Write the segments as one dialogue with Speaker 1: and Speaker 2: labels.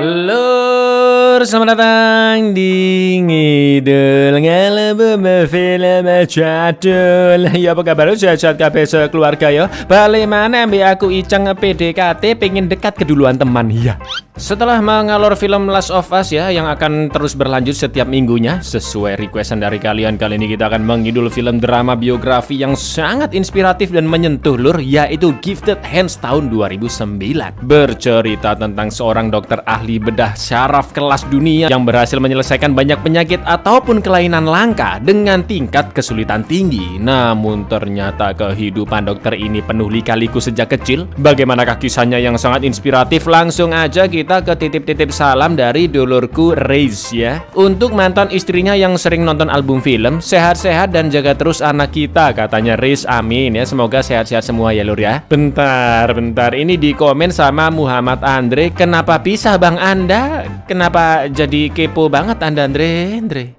Speaker 1: Lur, selamat datang di Ngidul Ngelebem Film Jadul. Ya apa kabar? Sehat-sehat kabeh sekeluarga ya. Balik mana ambil aku Icang PDKT pengen dekat keduluan teman ya. Setelah mengalor film Last of Us ya, yang akan terus berlanjut setiap minggunya sesuai requestan dari kalian, kali ini kita akan mengidul film drama biografi yang sangat inspiratif dan menyentuh lur, yaitu Gifted Hands tahun 2009. Bercerita tentang seorang dokter ahli bedah syaraf kelas dunia yang berhasil menyelesaikan banyak penyakit ataupun kelainan langka dengan tingkat kesulitan tinggi. Namun ternyata kehidupan dokter ini penuh lika-liku sejak kecil. Bagaimanakah kisahnya yang sangat inspiratif? Langsung aja kita ke titip-titip salam dari dulurku Reis ya. Untuk mantan istrinya yang sering nonton album film, sehat-sehat dan jaga terus anak kita, katanya Reis. Amin ya, semoga sehat-sehat semua ya lur ya. Bentar, ini di komen sama Muhammad Andre. Kenapa pisah bang Anda? Kenapa jadi kepo banget Anda Andre?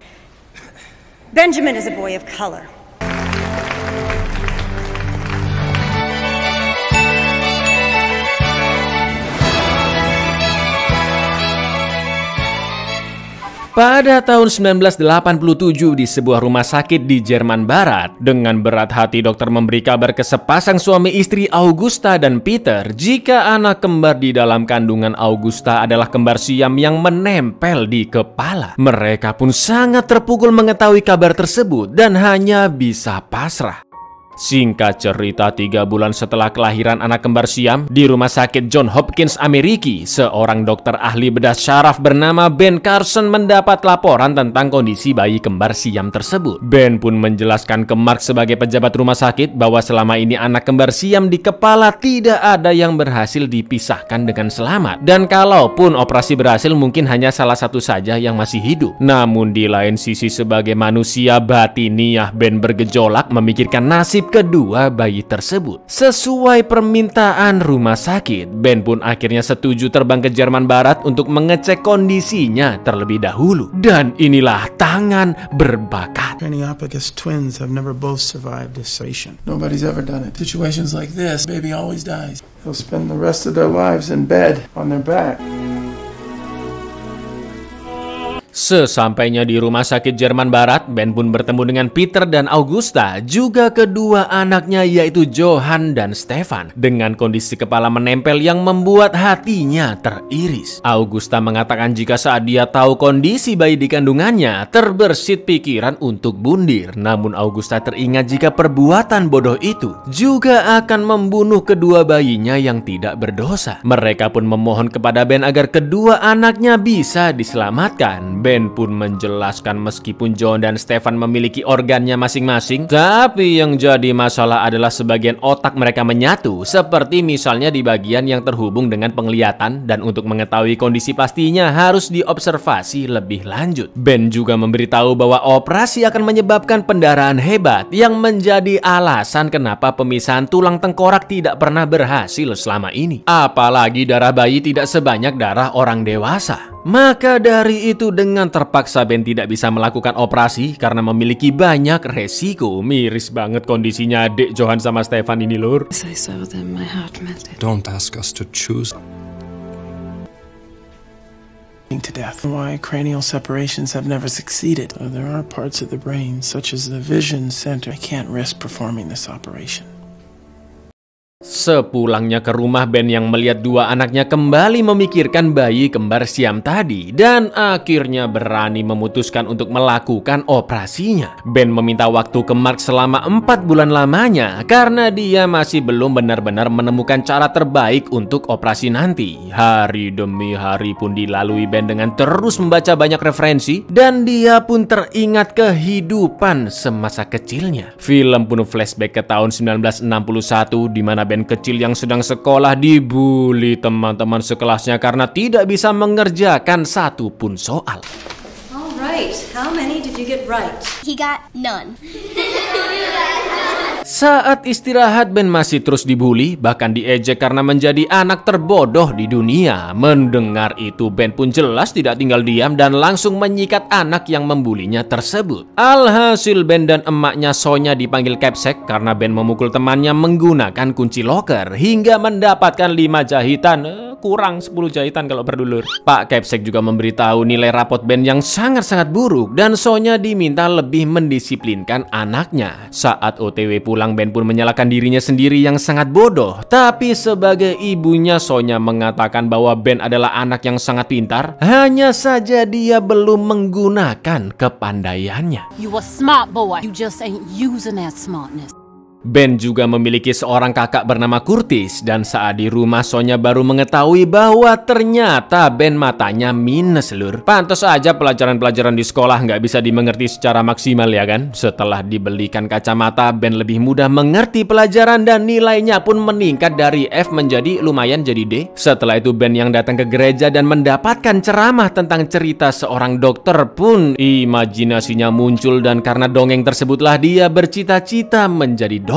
Speaker 2: Benjamin is a boy of color.
Speaker 1: Pada tahun 1987 di sebuah rumah sakit di Jerman Barat, dengan berat hati dokter memberi kabar ke sepasang suami istri Augusta dan Peter jika anak kembar di dalam kandungan Augusta adalah kembar siam yang menempel di kepala. Mereka pun sangat terpukul mengetahui kabar tersebut dan hanya bisa pasrah. Singkat cerita, 3 bulan setelah kelahiran anak kembar siam di rumah sakit John Hopkins Amerika, seorang dokter ahli bedah syaraf bernama Ben Carson mendapat laporan tentang kondisi bayi kembar siam tersebut. Ben pun menjelaskan ke Mark sebagai pejabat rumah sakit bahwa selama ini anak kembar siam di kepala tidak ada yang berhasil dipisahkan dengan selamat, dan kalaupun operasi berhasil mungkin hanya salah satu saja yang masih hidup. Namun di lain sisi, sebagai manusia batiniah, Ben bergejolak memikirkan nasib kedua bayi tersebut. Sesuai permintaan rumah sakit, Ben pun akhirnya setuju terbang ke Jerman Barat untuk mengecek kondisinya terlebih dahulu. Dan inilah tangan berbakat.
Speaker 3: Craniopithecus twins have never both survived this operation. Nobody's ever done it. Situations like this, baby always dies. They'll spend the rest of their lives in bed on their back.
Speaker 1: Sesampainya di rumah sakit Jerman Barat, Ben pun bertemu dengan Peter dan Augusta, juga kedua anaknya yaitu Johan dan Stefan, dengan kondisi kepala menempel yang membuat hatinya teriris. Augusta mengatakan jika saat dia tahu kondisi bayi di kandungannya, terbersit pikiran untuk bundir. Namun Augusta teringat jika perbuatan bodoh itu juga akan membunuh kedua bayinya yang tidak berdosa. Mereka pun memohon kepada Ben agar kedua anaknya bisa diselamatkan. Ben pun menjelaskan meskipun John dan Stefan memiliki organnya masing-masing, tapi yang jadi masalah adalah sebagian otak mereka menyatu, seperti misalnya di bagian yang terhubung dengan penglihatan, dan untuk mengetahui kondisi pastinya harus diobservasi lebih lanjut. Ben juga memberitahu bahwa operasi akan menyebabkan pendarahan hebat yang menjadi alasan kenapa pemisahan tulang tengkorak tidak pernah berhasil selama ini. Apalagi darah bayi tidak sebanyak darah orang dewasa. Maka dari itu dengan terpaksa Ben tidak bisa melakukan operasi karena memiliki banyak resiko. Miris banget kondisinya adik Johan sama Stefan ini lur.
Speaker 3: Don't ask us to choose. To death. Why cranial separations have never succeeded. There are parts of the brain, such as the vision center. I can't risk performing this operation.
Speaker 1: Sepulangnya ke rumah, Ben yang melihat dua anaknya kembali memikirkan bayi kembar siam tadi dan akhirnya berani memutuskan untuk melakukan operasinya. Ben meminta waktu ke Mark selama 4 bulan lamanya karena dia masih belum benar-benar menemukan cara terbaik untuk operasi nanti. Hari demi hari pun dilalui Ben dengan terus membaca banyak referensi dan dia pun teringat kehidupan semasa kecilnya. Film pun flashback ke tahun 1961 di mana Ben kecil yang sedang sekolah dibully teman-teman sekelasnya karena tidak bisa mengerjakan satu pun soal.
Speaker 2: All right, how many did you get right?
Speaker 4: He got none.
Speaker 1: Saat istirahat, Ben masih terus dibully, bahkan diejek karena menjadi anak terbodoh di dunia. Mendengar itu, Ben pun jelas tidak tinggal diam dan langsung menyikat anak yang membulinya tersebut. Alhasil Ben dan emaknya Sonya dipanggil Capsek karena Ben memukul temannya menggunakan kunci loker hingga mendapatkan 5 jahitan. Kurang 10 jahitan kalau berdulur. Pak Capsek juga memberitahu nilai rapot Ben yang sangat-sangat buruk dan Sonya diminta lebih mendisiplinkan anaknya. Saat OTW pulang, Ben pun menyalahkan dirinya sendiri yang sangat bodoh. Tapi sebagai ibunya, Sonya mengatakan bahwa Ben adalah anak yang sangat pintar, hanya saja dia belum menggunakan kepandaiannya.
Speaker 2: You a smart boy, you just ain't using that smartness.
Speaker 1: Ben juga memiliki seorang kakak bernama Curtis dan saat di rumah Sonya baru mengetahui bahwa ternyata Ben matanya minus lur. Pantas aja pelajaran-pelajaran di sekolah nggak bisa dimengerti secara maksimal ya kan. Setelah dibelikan kacamata, Ben lebih mudah mengerti pelajaran dan nilainya pun meningkat dari F menjadi lumayan jadi D. Setelah itu Ben yang datang ke gereja dan mendapatkan ceramah tentang cerita seorang dokter pun imajinasinya muncul dan karena dongeng tersebutlah dia bercita-cita menjadi dokter.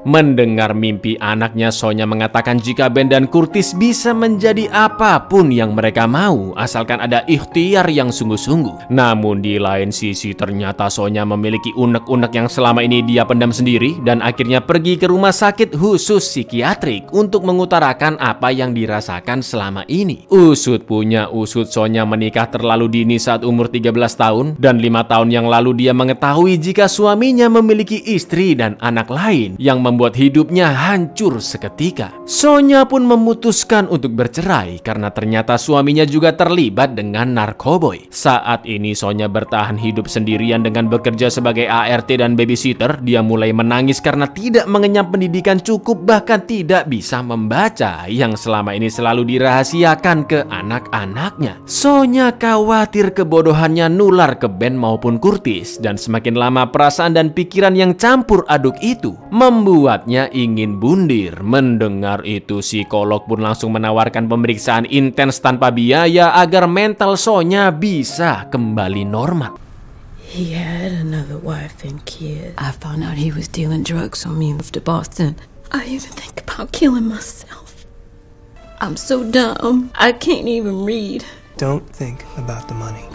Speaker 1: Mendengar mimpi anaknya, Sonya mengatakan jika Ben dan Curtis bisa menjadi apapun yang mereka mau asalkan ada ikhtiar yang sungguh-sungguh. Namun di lain sisi ternyata Sonya memiliki unek-unek yang selama ini dia pendam sendiri dan akhirnya pergi ke rumah sakit khusus psikiatrik untuk mengutarakan apa yang dirasakan selama ini. Usut punya usut, Sonya menikah terlalu dini saat umur 13 tahun dan 5 tahun yang lalu dia mengetahui jika suaminya memiliki istri dan anak lain yang membuat hidupnya hancur seketika. Sonya pun memutuskan untuk bercerai karena ternyata suaminya juga terlibat dengan narkoboy. Saat ini Sonya bertahan hidup sendirian dengan bekerja sebagai ART dan babysitter. Dia mulai menangis karena tidak mengenyam pendidikan cukup, bahkan tidak bisa membaca yang selama ini selalu dirahasiakan ke anak-anaknya. Sonya khawatir kebodohannya nular ke Ben maupun Curtis dan semakin lama perasaan dan pikiran yang campur aduk itu membuatnya ingin bundir. Mendengar itu, psikolog pun langsung menawarkan pemeriksaan intens tanpa biaya agar mental Sonya bisa kembali normal.
Speaker 4: He had another wife and kid. I found out he was dealing drugs, so me moved to Boston. I even think about killing myself. I'm so dumb. I can't even read.
Speaker 3: Don't think about the money.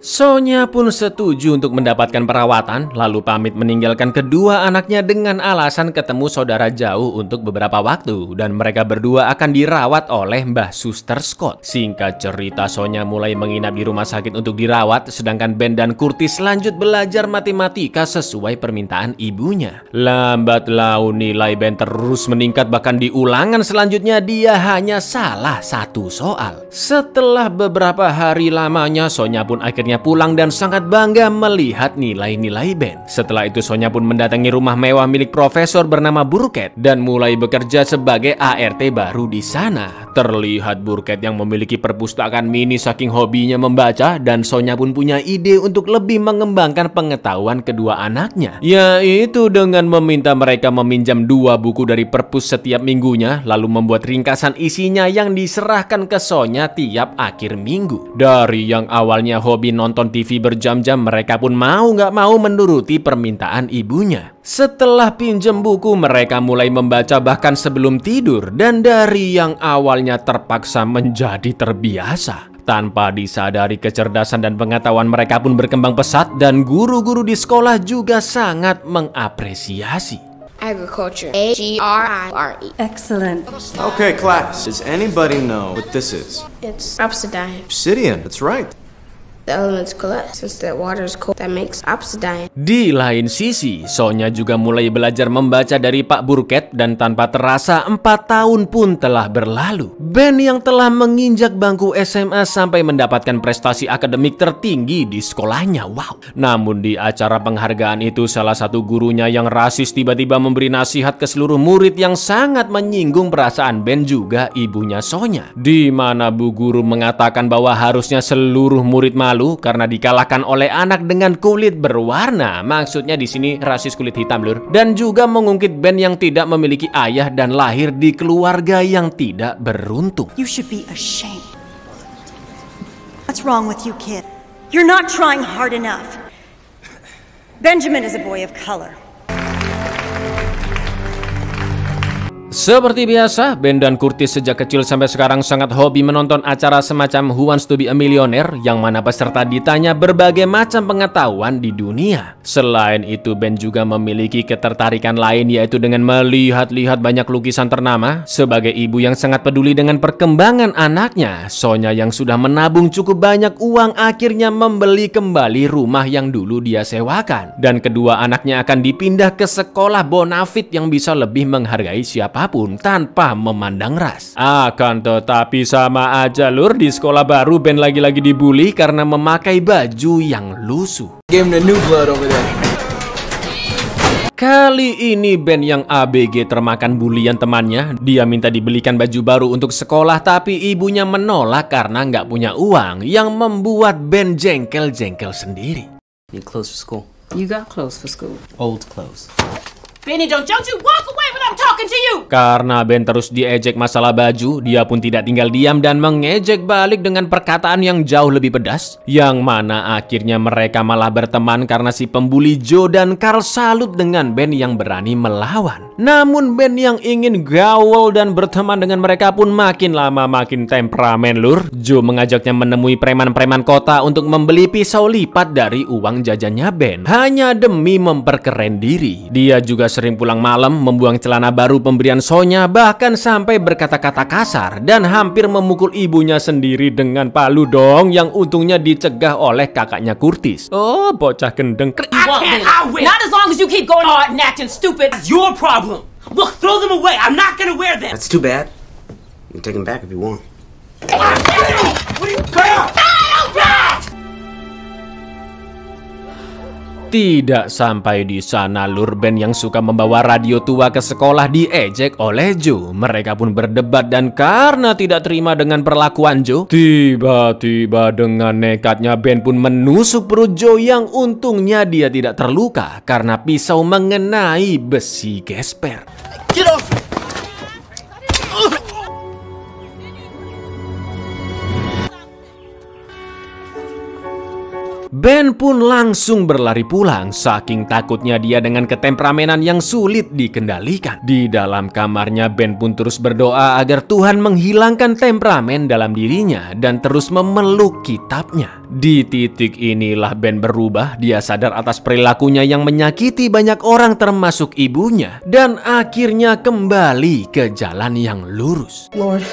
Speaker 1: Sonya pun setuju untuk mendapatkan perawatan, lalu pamit meninggalkan kedua anaknya dengan alasan ketemu saudara jauh untuk beberapa waktu dan mereka berdua akan dirawat oleh Mbah Suster Scott. Singkat cerita, Sonya mulai menginap di rumah sakit untuk dirawat, sedangkan Ben dan Curtis lanjut belajar matematika sesuai permintaan ibunya. Lambat laun nilai Ben terus meningkat, bahkan di ulangan selanjutnya dia hanya salah satu soal. Setelah beberapa hari lamanya, Sonya pun akhirnya pulang dan sangat bangga melihat nilai-nilai Ben. Setelah itu Sonya pun mendatangi rumah mewah milik profesor bernama Burkett dan mulai bekerja sebagai ART baru di sana. Terlihat Burkett yang memiliki perpustakaan mini saking hobinya membaca dan Sonya pun punya ide untuk lebih mengembangkan pengetahuan kedua anaknya, yaitu dengan meminta mereka meminjam 2 buku dari perpus setiap minggunya lalu membuat ringkasan isinya yang diserahkan ke Sonya tiap akhir minggu. Dari yang awalnya hobi nonton TV berjam-jam, mereka pun mau nggak mau menuruti permintaan ibunya. Setelah pinjam buku, mereka mulai membaca bahkan sebelum tidur dan dari yang awalnya terpaksa menjadi terbiasa. Tanpa disadari, kecerdasan dan pengetahuan mereka pun berkembang pesat dan guru-guru di sekolah juga sangat mengapresiasi.
Speaker 5: Agriculture. A-G-R-I-R-E.
Speaker 4: Excellent.
Speaker 6: Okay, class. Does anybody know what this is?
Speaker 5: It's obsidian.
Speaker 6: Obsidian, that's right.
Speaker 5: The elements collapse since the water is cold. That makes obsidian.
Speaker 1: Di lain sisi, Sonya juga mulai belajar membaca dari Pak Burkett dan tanpa terasa 4 tahun pun telah berlalu. Ben yang telah menginjak bangku SMA sampai mendapatkan prestasi akademik tertinggi di sekolahnya. Wow. Namun di acara penghargaan itu salah satu gurunya yang rasis tiba-tiba memberi nasihat ke seluruh murid yang sangat menyinggung perasaan Ben juga ibunya Sonya. Di mana Bu Guru mengatakan bahwa harusnya seluruh murid malu karena dikalahkan oleh anak dengan kulit berwarna. Maksudnya di sini rasis kulit hitam lur. Dan juga mengungkit Ben yang tidak memiliki ayah dan lahir di keluarga yang tidak beruntung.
Speaker 7: You should be ashamed. What's wrong with you, kid? You're not trying hard enough. Benjamin is a boy of color.
Speaker 1: Seperti biasa, Ben dan Curtis sejak kecil sampai sekarang sangat hobi menonton acara semacam Who Wants to be a Millionaire, yang mana peserta ditanya berbagai macam pengetahuan di dunia. Selain itu, Ben juga memiliki ketertarikan lain, yaitu dengan melihat-lihat banyak lukisan ternama. Sebagai ibu yang sangat peduli dengan perkembangan anaknya, Sonya yang sudah menabung cukup banyak uang akhirnya membeli kembali rumah yang dulu dia sewakan. Dan kedua anaknya akan dipindah ke sekolah bonafit yang bisa lebih menghargai siapapun tanpa memandang ras. Akan tetapi sama aja lur, di sekolah baru Ben lagi-lagi dibully karena memakai baju yang lusuh.
Speaker 6: Gave him the new blood over there.
Speaker 1: Kali ini Ben yang ABG termakan bulian temannya. Dia minta dibelikan baju baru untuk sekolah, tapi ibunya menolak karena nggak punya uang, yang membuat Ben jengkel-jengkel sendiri.
Speaker 8: Need clothes for school.
Speaker 7: You got clothes for school.
Speaker 8: Old clothes.
Speaker 2: Benny, don't you walk away when I'm talking to you!
Speaker 1: Karena Ben terus diejek masalah baju, dia pun tidak tinggal diam dan mengejek balik dengan perkataan yang jauh lebih pedas, yang mana akhirnya mereka malah berteman karena si pembuli Joe dan Carl salut dengan Ben yang berani melawan. Namun Ben yang ingin gaul dan berteman dengan mereka pun makin lama makin temperamen lur. Joe mengajaknya menemui preman-preman kota untuk membeli pisau lipat dari uang jajannya Ben, hanya demi memperkeren diri. Dia juga sering pulang malam, membuang celana baru pemberian Sonya, bahkan sampai berkata-kata kasar dan hampir memukul ibunya sendiri dengan palu dong, yang untungnya dicegah oleh kakaknya Curtis. Oh, bocah gendeng.
Speaker 2: I win. Not as long as you keep going hard and acting stupid.
Speaker 9: That's your problem. Look, throw them away. I'm not gonna wear them.
Speaker 8: That's too bad. You can take them back if you want.
Speaker 9: What are you doing?
Speaker 1: Tidak sampai di sana lur, Ben yang suka membawa radio tua ke sekolah diejek oleh Joe. Mereka pun berdebat dan karena tidak terima dengan perlakuan Joe, tiba-tiba dengan nekatnya Ben pun menusuk perut Joe, yang untungnya dia tidak terluka karena pisau mengenai besi gesper.
Speaker 6: Get off!
Speaker 1: Ben pun langsung berlari pulang, saking takutnya dia dengan ketemperamenan yang sulit dikendalikan. Di dalam kamarnya, Ben pun terus berdoa agar Tuhan menghilangkan temperamen dalam dirinya dan terus memeluk kitabnya. Di titik inilah Ben berubah. Dia sadar atas perilakunya yang menyakiti banyak orang termasuk ibunya, dan akhirnya kembali ke jalan yang lurus.
Speaker 9: Lord,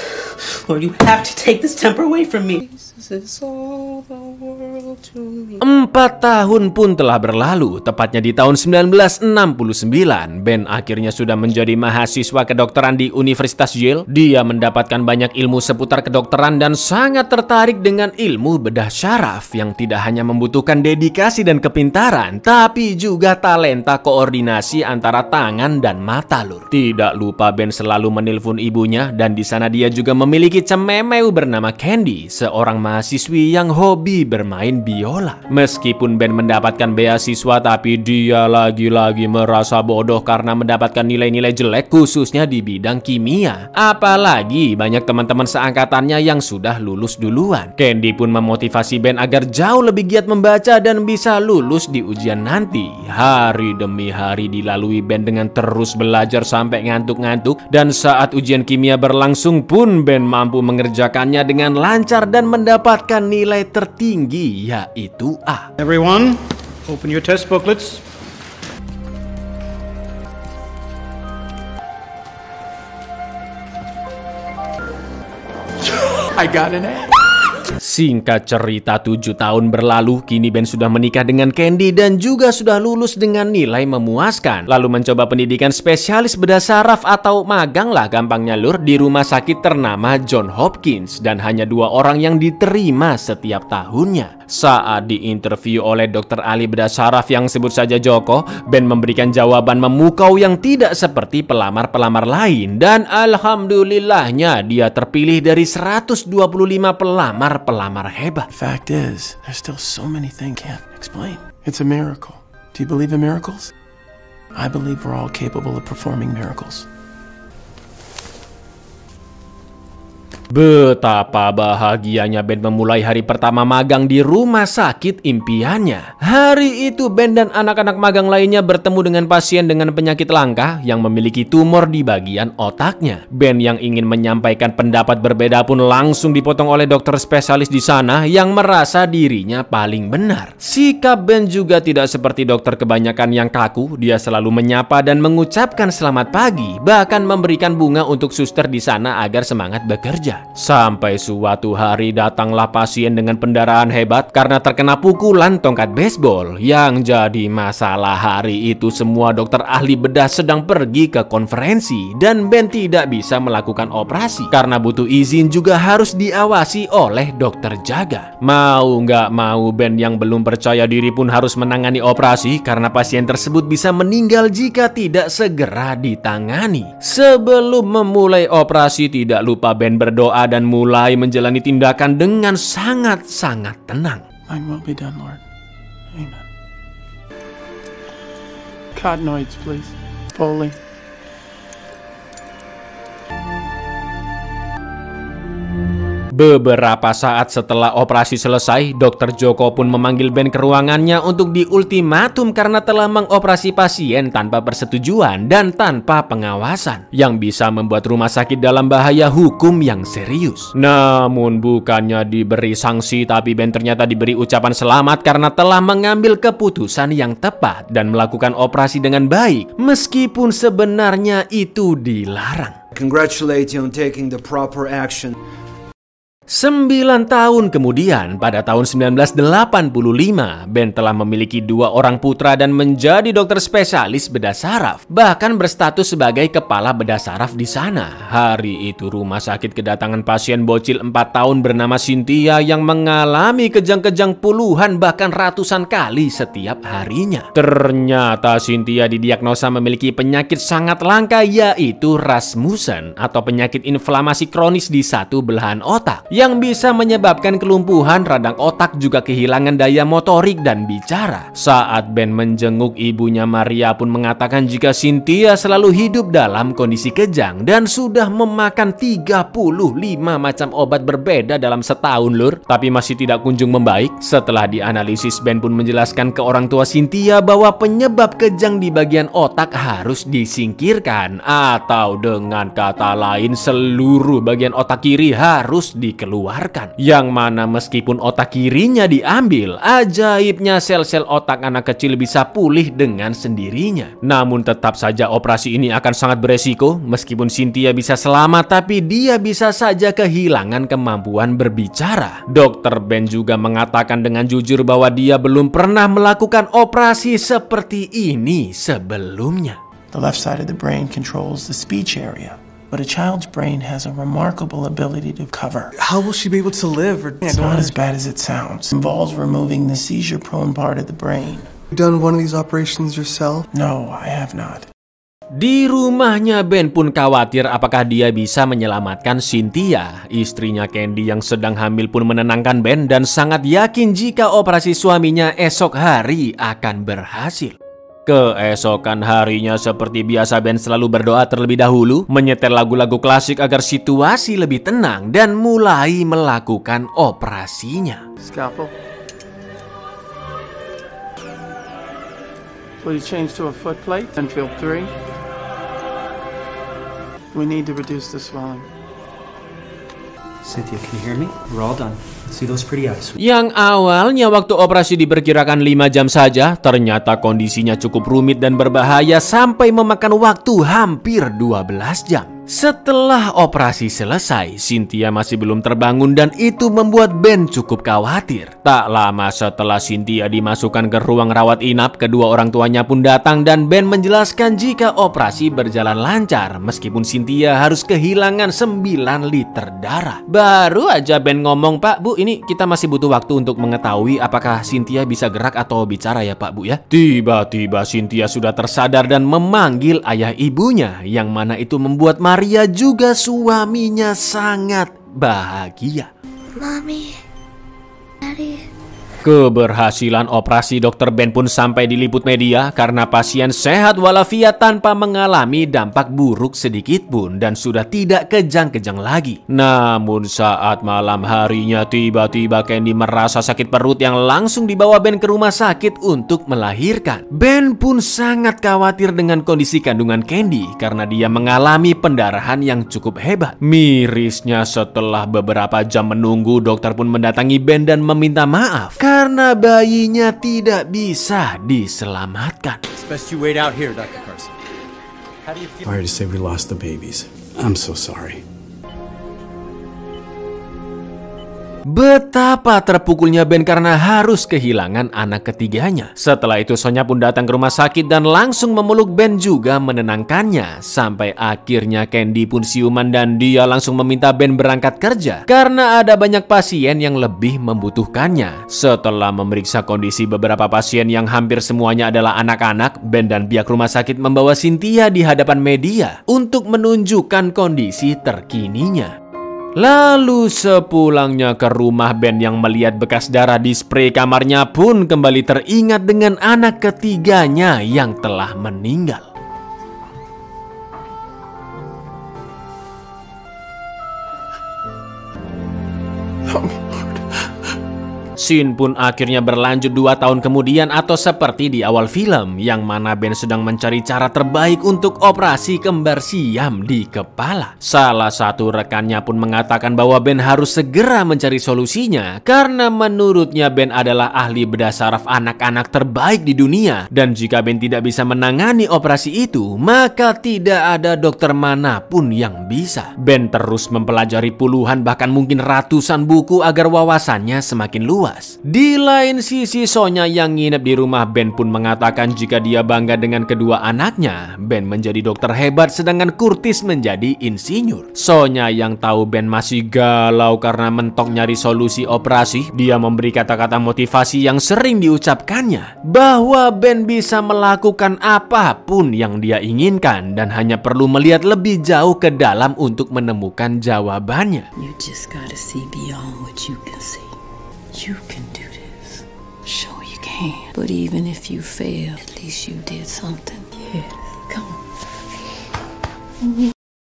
Speaker 9: you have to take this temper away from me. This is all the world to me.
Speaker 1: 4 tahun pun telah berlalu, tepatnya di tahun 1969. Ben akhirnya sudah menjadi mahasiswa kedokteran di Universitas Yale. Dia mendapatkan banyak ilmu seputar kedokteran dan sangat tertarik dengan ilmu bedah syaraf yang tidak hanya membutuhkan dedikasi dan kepintaran, tapi juga talenta koordinasi antara tangan dan mata lur. Tidak lupa Ben selalu menelpon ibunya, dan di sana dia juga memiliki cememeu bernama Candy, seorang mahasiswi yang hobi bermain biola. Meskipun Ben mendapatkan beasiswa, tapi dia lagi-lagi merasa bodoh karena mendapatkan nilai-nilai jelek, khususnya di bidang kimia. Apalagi banyak teman-teman seangkatannya yang sudah lulus duluan. Candy pun memotivasi Ben agar jauh lebih giat membaca dan bisa lulus di ujian nanti. Hari demi hari dilalui Ben dengan terus belajar sampai ngantuk-ngantuk, dan saat ujian kimia berlangsung pun Ben mampu mengerjakannya dengan lancar dan mendapatkan nilai tertinggi, yaitu A.
Speaker 10: Everyone, open your test booklets.
Speaker 3: I got an A.
Speaker 1: Singkat cerita, 7 tahun berlalu, kini Ben sudah menikah dengan Candy dan juga sudah lulus dengan nilai memuaskan. Lalu mencoba pendidikan spesialis bedah saraf atau magang lah gampangnya lur, di rumah sakit ternama John Hopkins, dan hanya 2 orang yang diterima setiap tahunnya. Saat diinterview oleh dokter ahli bedah saraf yang sebut saja Joko, Ben memberikan jawaban memukau yang tidak seperti pelamar-pelamar lain, dan alhamdulillahnya dia terpilih dari 125 pelamar-pelamar hebat.
Speaker 3: The fact is, there's still so many things I can't explain. It's a miracle. Do you believe in miracles? I believe we're all capable of performing miracles.
Speaker 1: Betapa bahagianya Ben memulai hari pertama magang di rumah sakit impiannya. Hari itu Ben dan anak-anak magang lainnya bertemu dengan pasien dengan penyakit langka yang memiliki tumor di bagian otaknya. Ben yang ingin menyampaikan pendapat berbeda pun langsung dipotong oleh dokter spesialis di sana yang merasa dirinya paling benar. Sikap Ben juga tidak seperti dokter kebanyakan yang kaku. Dia selalu menyapa dan mengucapkan selamat pagi, bahkan memberikan bunga untuk suster di sana agar semangat bekerja. Sampai suatu hari datanglah pasien dengan pendarahan hebat karena terkena pukulan tongkat baseball. Yang jadi masalah hari itu semua dokter ahli bedah sedang pergi ke konferensi dan Ben tidak bisa melakukan operasi karena butuh izin juga harus diawasi oleh dokter jaga. Mau nggak mau Ben yang belum percaya diri pun harus menangani operasi karena pasien tersebut bisa meninggal jika tidak segera ditangani. Sebelum memulai operasi tidak lupa Ben berdoa dan mulai menjalani tindakan dengan sangat-sangat tenang.
Speaker 3: Thine will be done, Lord. Amen. Cottonoids, please. Foley.
Speaker 1: Beberapa saat setelah operasi selesai, Dr. Joko pun memanggil Ben ke ruangannya untuk diultimatum karena telah mengoperasi pasien tanpa persetujuan dan tanpa pengawasan, yang bisa membuat rumah sakit dalam bahaya hukum yang serius. Namun bukannya diberi sanksi, tapi Ben ternyata diberi ucapan selamat karena telah mengambil keputusan yang tepat dan melakukan operasi dengan baik, meskipun sebenarnya itu dilarang.
Speaker 11: Congratulate you on taking the proper action.
Speaker 1: 9 tahun kemudian, pada tahun 1985, Ben telah memiliki 2 orang putra dan menjadi dokter spesialis bedah saraf, bahkan berstatus sebagai kepala bedah saraf di sana. Hari itu rumah sakit kedatangan pasien bocil 4 tahun bernama Cynthia yang mengalami kejang-kejang puluhan bahkan ratusan kali setiap harinya. Ternyata Cynthia didiagnosa memiliki penyakit sangat langka, yaitu Rasmussen atau penyakit inflamasi kronis di satu belahan otak yang bisa menyebabkan kelumpuhan, radang otak, juga kehilangan daya motorik dan bicara. Saat Ben menjenguk ibunya, Maria pun mengatakan jika Cynthia selalu hidup dalam kondisi kejang dan sudah memakan 35 macam obat berbeda dalam setahun, lur, tapi masih tidak kunjung membaik. Setelah dianalisis, Ben pun menjelaskan ke orang tua Cynthia bahwa penyebab kejang di bagian otak harus disingkirkan, atau dengan kata lain seluruh bagian otak kiri harus dikeluarkan. Yang mana meskipun otak kirinya diambil, ajaibnya sel-sel otak anak kecil bisa pulih dengan sendirinya. Namun tetap saja operasi ini akan sangat beresiko. Meskipun Cynthia bisa selamat, tapi dia bisa saja kehilangan kemampuan berbicara. Dr. Ben juga mengatakan dengan jujur bahwa dia belum pernah melakukan operasi seperti ini sebelumnya.
Speaker 3: The left side of the brain controls the speech area, but a child's brain has a remarkable ability to cover.
Speaker 6: How will she be able to live?
Speaker 3: It's not as bad as it sounds. It involves removing the seizure-prone part of the brain.
Speaker 6: You done one of these operations yourself?
Speaker 3: No, I have not.
Speaker 1: Di rumahnya, Ben pun khawatir apakah dia bisa menyelamatkan Cynthia. Istrinya Candy yang sedang hamil pun menenangkan Ben dan sangat yakin jika operasi suaminya esok hari akan berhasil. Keesokan harinya seperti biasa, Ben selalu berdoa terlebih dahulu, menyetel lagu-lagu klasik agar situasi lebih tenang dan mulai melakukan operasinya.
Speaker 3: Scalpel. Please change to a foot plate and field 3. We need to reduce the swelling.
Speaker 10: Cynthia, can you hear me? We're all done. See those pretty eyes.
Speaker 1: Yang awalnya waktu operasi diperkirakan 5 jam saja, ternyata kondisinya cukup rumit dan berbahaya sampai memakan waktu hampir 12 jam. Setelah operasi selesai, Cynthia masih belum terbangun dan itu membuat Ben cukup khawatir. Tak lama setelah Cynthia dimasukkan ke ruang rawat inap, kedua orang tuanya pun datang dan Ben menjelaskan jika operasi berjalan lancar meskipun Cynthia harus kehilangan 9 liter darah. Baru aja Ben ngomong, "Pak, Bu, ini kita masih butuh waktu untuk mengetahui apakah Cynthia bisa gerak atau bicara ya, Pak, Bu, ya." Tiba-tiba Cynthia sudah tersadar dan memanggil ayah ibunya, yang mana itu membuat Maria juga suaminya sangat bahagia.
Speaker 5: Mommy, Daddy,
Speaker 1: Keberhasilan operasi Dr. Ben pun sampai diliput media karena pasien sehat walafiat tanpa mengalami dampak buruk sedikit pun dan sudah tidak kejang-kejang lagi. Namun saat malam harinya tiba-tiba Candy merasa sakit perut yang langsung dibawa Ben ke rumah sakit untuk melahirkan. Ben pun sangat khawatir dengan kondisi kandungan Candy karena dia mengalami pendarahan yang cukup hebat. Mirisnya setelah beberapa jam menunggu, dokter pun mendatangi Ben dan meminta maaf karena bayinya tidak bisa diselamatkan.
Speaker 12: It's best you wait out here, Dr. Carson. How do you feel?
Speaker 3: Sorry to say we lost the babies. I'm so sorry.
Speaker 1: Betapa terpukulnya Ben karena harus kehilangan anak ketiganya. Setelah itu Sonya pun datang ke rumah sakit dan langsung memeluk Ben juga menenangkannya. Sampai akhirnya Candy pun siuman dan dia langsung meminta Ben berangkat kerja karena ada banyak pasien yang lebih membutuhkannya. Setelah memeriksa kondisi beberapa pasien yang hampir semuanya adalah anak-anak, Ben dan pihak rumah sakit membawa Cynthia di hadapan media untuk menunjukkan kondisi terkininya. Lalu sepulangnya ke rumah, Ben yang melihat bekas darah di spray kamarnya pun kembali teringat dengan anak ketiganya yang telah meninggal. Scene pun akhirnya berlanjut 2 tahun kemudian atau seperti di awal film yang mana Ben sedang mencari cara terbaik untuk operasi kembar siam di kepala. Salah satu rekannya pun mengatakan bahwa Ben harus segera mencari solusinya karena menurutnya Ben adalah ahli bedah saraf anak-anak terbaik di dunia dan jika Ben tidak bisa menangani operasi itu maka tidak ada dokter manapun yang bisa. Ben terus mempelajari puluhan bahkan mungkin ratusan buku agar wawasannya semakin luas. Di lain sisi, Sonya yang nginep di rumah Ben pun mengatakan jika dia bangga dengan kedua anaknya. Ben menjadi dokter hebat sedangkan Curtis menjadi insinyur. Sonya yang tahu Ben masih galau karena mentok nyari solusi operasi, dia memberi kata-kata motivasi yang sering diucapkannya bahwa Ben bisa melakukan apapun yang dia inginkan dan hanya perlu melihat lebih jauh ke dalam untuk menemukan jawabannya.
Speaker 4: You just gotta see beyond what you can see. You can do this. Sure you can. But even if you fail, at least you did something. Yes, come on.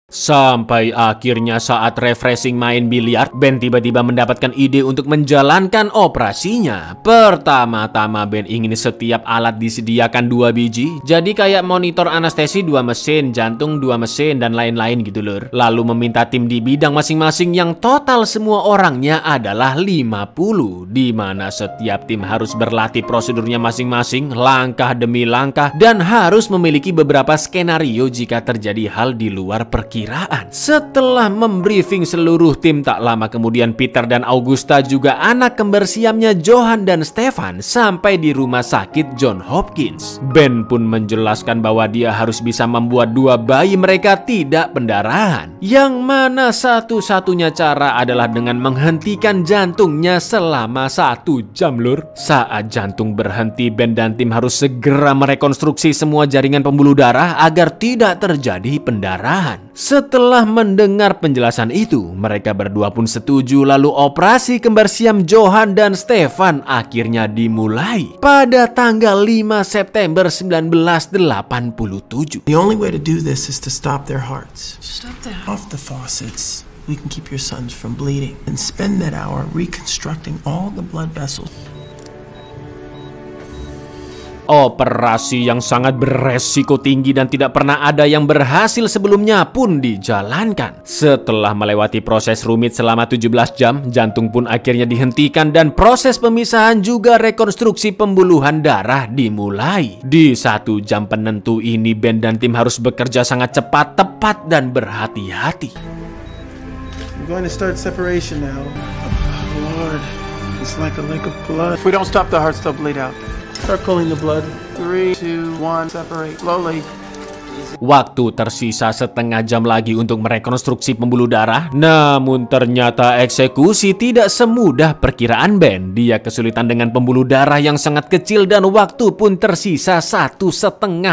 Speaker 1: Sampai akhirnya saat refreshing main biliar, Ben tiba-tiba mendapatkan ide untuk menjalankan operasinya. Pertama-tama Ben ingin setiap alat disediakan 2 biji. Jadi kayak monitor anestesi 2 mesin, jantung 2 mesin, dan lain-lain gitu lur. Lalu meminta tim di bidang masing-masing yang total semua orangnya adalah 50. Dimana setiap tim harus berlatih prosedurnya masing-masing, langkah demi langkah, dan harus memiliki beberapa skenario jika terjadi hal di luar perkiraan. Setelah membriefing seluruh tim, tak lama kemudian Peter dan Augusta juga anak kembar siamnya Johan dan Stefan sampai di rumah sakit John Hopkins. Ben pun menjelaskan bahwa dia harus bisa membuat 2 bayi mereka tidak pendarahan, yang mana satu-satunya cara adalah dengan menghentikan jantungnya selama 1 jam lur. Saat jantung berhenti, Ben dan tim harus segera merekonstruksi semua jaringan pembuluh darah agar tidak terjadi pendarahan. Setelah mendengar penjelasan itu, mereka berdua pun setuju lalu operasi kembar siam Johan dan Stefan akhirnya dimulai pada tanggal 5 September 1987.
Speaker 3: The only way to do this is to stop their hearts. Stop that. Off the faucets. We can keep your sons from bleeding and spend that hour reconstructing all the blood vessels.
Speaker 1: Operasi yang sangat beresiko tinggi dan tidak pernah ada yang berhasil sebelumnya pun dijalankan. Setelah melewati proses rumit selama 17 jam, jantung pun akhirnya dihentikan dan proses pemisahan juga rekonstruksi pembuluhan darah dimulai. Di 1 jam penentu ini, Ben dan tim harus bekerja sangat cepat, tepat, dan berhati-hati.
Speaker 3: I'm going to start separation now. Oh, Lord, it's like a lake of blood. If we don't stop the heart, they'll bleed out. Start pulling the blood. 3, 2, 1, separate slowly.
Speaker 1: Waktu tersisa setengah jam lagi untuk merekonstruksi pembuluh darah. Namun ternyata eksekusi tidak semudah perkiraan Ben. Dia kesulitan dengan pembuluh darah yang sangat kecil dan waktu pun tersisa 1,5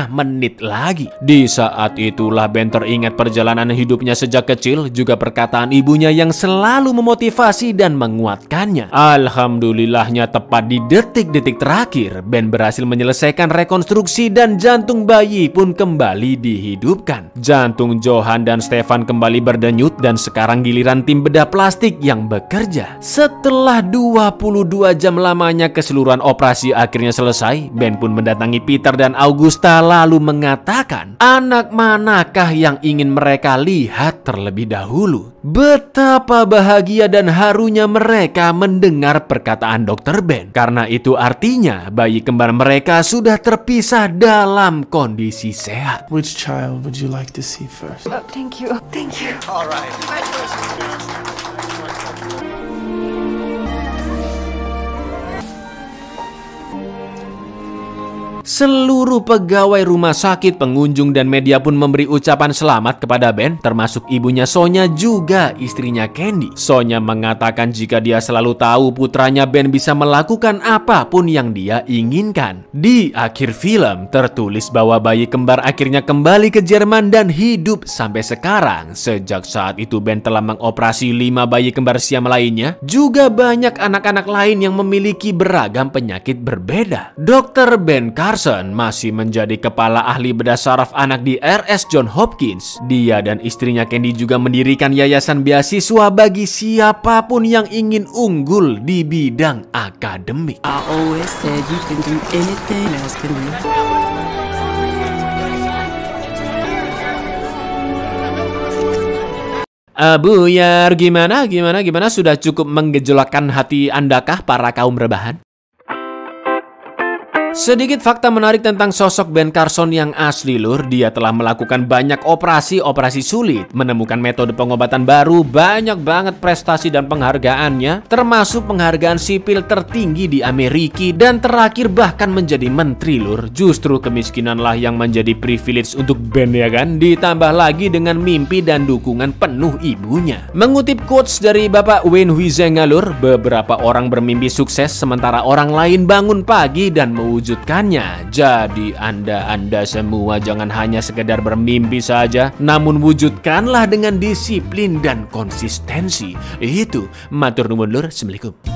Speaker 1: menit lagi. Di saat itulah Ben teringat perjalanan hidupnya sejak kecil, juga perkataan ibunya yang selalu memotivasi dan menguatkannya. Alhamdulillahnya tepat di detik-detik terakhir, Ben berhasil menyelesaikan rekonstruksi dan jantung bayi pun kembali dihidupkan. Jantung Johan dan Stefan kembali berdenyut dan sekarang giliran tim bedah plastik yang bekerja. Setelah 22 jam lamanya keseluruhan operasi akhirnya selesai, Ben pun mendatangi Peter dan Augusta lalu mengatakan, anak manakah yang ingin mereka lihat terlebih dahulu. Betapa bahagia dan harunya mereka mendengar perkataan Dr. Ben. Karena itu artinya bayi kembar mereka sudah terpisah dalam kondisi sehat.
Speaker 3: Which child would you like to see first?
Speaker 7: Oh, thank you. Thank you.
Speaker 12: All right.
Speaker 1: Seluruh pegawai rumah sakit, pengunjung, dan media pun memberi ucapan selamat kepada Ben, termasuk ibunya Sonya juga istrinya Candy. Sonya mengatakan jika dia selalu tahu putranya Ben bisa melakukan apapun yang dia inginkan. Di akhir film tertulis bahwa bayi kembar akhirnya kembali ke Jerman dan hidup sampai sekarang. Sejak saat itu Ben telah mengoperasi 5 bayi kembar Siam lainnya. Juga banyak anak-anak lain yang memiliki beragam penyakit berbeda. Dr. Ben Carson masih menjadi kepala ahli bedah saraf anak di RS John Hopkins. Dia dan istrinya Candy juga mendirikan yayasan beasiswa bagi siapapun yang ingin unggul di bidang akademik.
Speaker 9: I always said you can do anything else can we?
Speaker 1: Buyar, gimana? Sudah cukup menggejolakkan hati Andakah para kaum rebahan? Sedikit fakta menarik tentang sosok Ben Carson yang asli lur. Dia telah melakukan banyak operasi sulit, menemukan metode pengobatan baru, banyak banget prestasi dan penghargaannya, termasuk penghargaan sipil tertinggi di Amerika, dan terakhir bahkan menjadi menteri lur. Justru kemiskinanlah yang menjadi privilege untuk Ben ya kan, ditambah lagi dengan mimpi dan dukungan penuh ibunya. Mengutip quotes dari Bapak Wayne Huizenga lur, beberapa orang bermimpi sukses sementara orang lain bangun pagi dan mewujudkannya. Jadi Anda semua jangan hanya sekedar bermimpi saja, namun wujudkanlah dengan disiplin dan konsistensi. Itu matur nuwun lur. Assalamualaikum.